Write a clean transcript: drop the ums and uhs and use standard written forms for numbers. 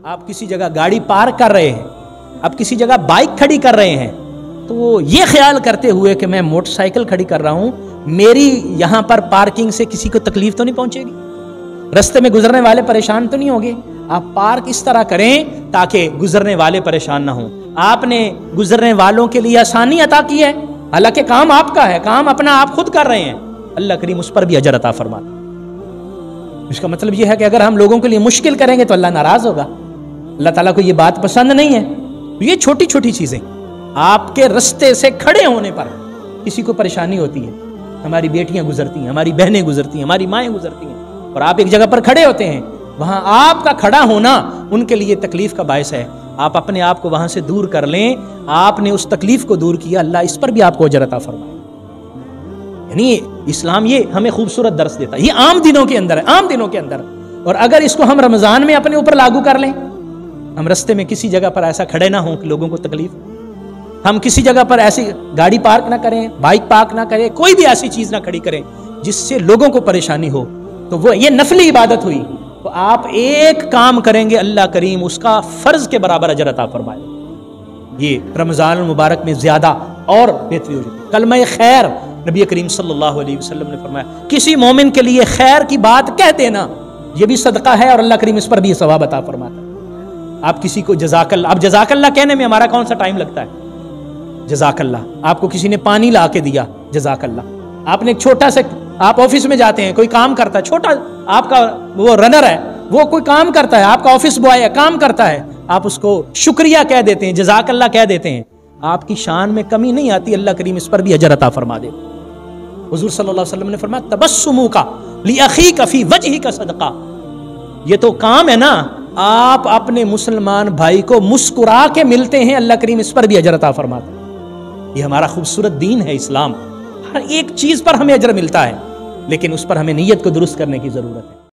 آپ کسی جگہ گاڑی پارک کر رہے ہیں، آپ کسی جگہ بائک کھڑی کر رہے ہیں، تو یہ خیال کرتے ہوئے کہ میں موٹر سائیکل کھڑی کر رہا ہوں، میری یہاں پر پارکنگ سے کسی کو تکلیف تو نہیں پہنچے گی، رستے میں گزرنے والے پریشان تو نہیں ہوگے۔ آپ پارک اس طرح کریں تاکہ گزرنے والے پریشان نہ ہوں۔ آپ نے گزرنے والوں کے لیے آسانی عطا کی ہے، حالانکہ کام آپ کا ہے، کام اپنا آپ خود کر رہے ہیں، اللہ کریم اس پر بھی اجر عطا فرماتا۔ اس کا مطلب یہ ہے کہ اگر ہم لوگوں کے لیے مشکل کریں گے تو اللہ ناراض ہوگا، اللہ تعالیٰ کو یہ بات پسند نہیں ہے۔ یہ چھوٹی چھوٹی چیزیں آپ کے رستے سے کھڑے ہونے پر کسی کو پریشانی ہوتی ہے، ہماری بیٹیاں گزرتی ہیں، ہماری بہنیں گزرتی ہیں، ہماری مائیں گزرتی ہیں، اور آپ ایک جگہ پر کھڑے ہوتے ہیں، وہاں آپ کا کھڑا ہونا ان کے لیے تکلیف کا باعث ہے، آپ اپنے آپ کو وہاں سے دور کر لیں، آپ نے اس تکلیف کو دور کیا، اللہ اس پر بھی آپ کو اجر عطا فرمائے۔ یعنی اسلام یہ ہمیں خوبصورت درس دیتا ہے، یہ عام دنوں کے اندر ہے، عام دنوں کے اندر، اور اگر اس کو ہم رمضان میں اپنے اوپر لاگو کر لیں، ہم رستے میں کسی جگہ پر ایسا کھڑے نہ ہوں کہ لوگوں کو تکلیف، ہم کسی جگہ پر ایسی گاڑی پارک نہ کریں، بائک پارک نہ کریں، کوئی بھی ایسی چیز نہ کھڑی کریں جس سے لوگوں کو پریشانی ہو، تو وہ یہ نفلی عبادت ہوئی، تو آپ ایک کام کریں گے اللہ کریم اس کا فرض کے برابر اجر عطا فرمائے۔ یہ رمضان المبارک میں زیادہ اور بہتری ہو جاتی ہے۔ کلمہ خیر، نبی کریم صلی اللہ علیہ وسلم نے فرمایا کسی مومن کے لیے خیر کی بات کہہ دینا یہ بھی صدقہ ہے، اور اللہ کریم اس پر بھی ثواب عطا فرماتا ہے۔ آپ کسی کو جزاک اللہ، اب جزاک اللہ کہنے میں ہمارا کون سا ٹائم لگتا ہے؟ جزاک اللہ، آپ کو کسی نے پانی لا کے دیا، جزاک اللہ۔ آپ نے ایک چھوٹا سے، آپ آفس میں جاتے ہیں، کوئی کام کرتا ہے، چھوٹا آپ کا وہ رنر ہے، وہ کوئی کام کرتا ہے، آپ کا آفس بوائے ہے، کام کرتا ہے، آپ اس کو شکریہ کہہ دیتے ہیں، جزاک اللہ کہہ دیتے ہیں، آپ کی شان میں کمی نہیں آتی، اللہ کریم اس پر بھی اجر عطا فرما دے۔ حضور صلی اللہ علیہ وسلم نے فرمایا تبسمو کا لأخیک فی وجہہ کا صدقہ، یہ تو کام ہے نا، آپ اپنے مسلمان بھائی کو مسکرا کے ملتے ہیں، اللہ کریم اس پر بھی اجر عطا فرماتا ہے۔ یہ ہمارا خوبصورت دین ہے اسلام، ہر ایک چیز پر ہمیں اجر ملتا ہے، لیکن اس پر ہمیں نیت کو درست کرنے کی ضرورت ہے۔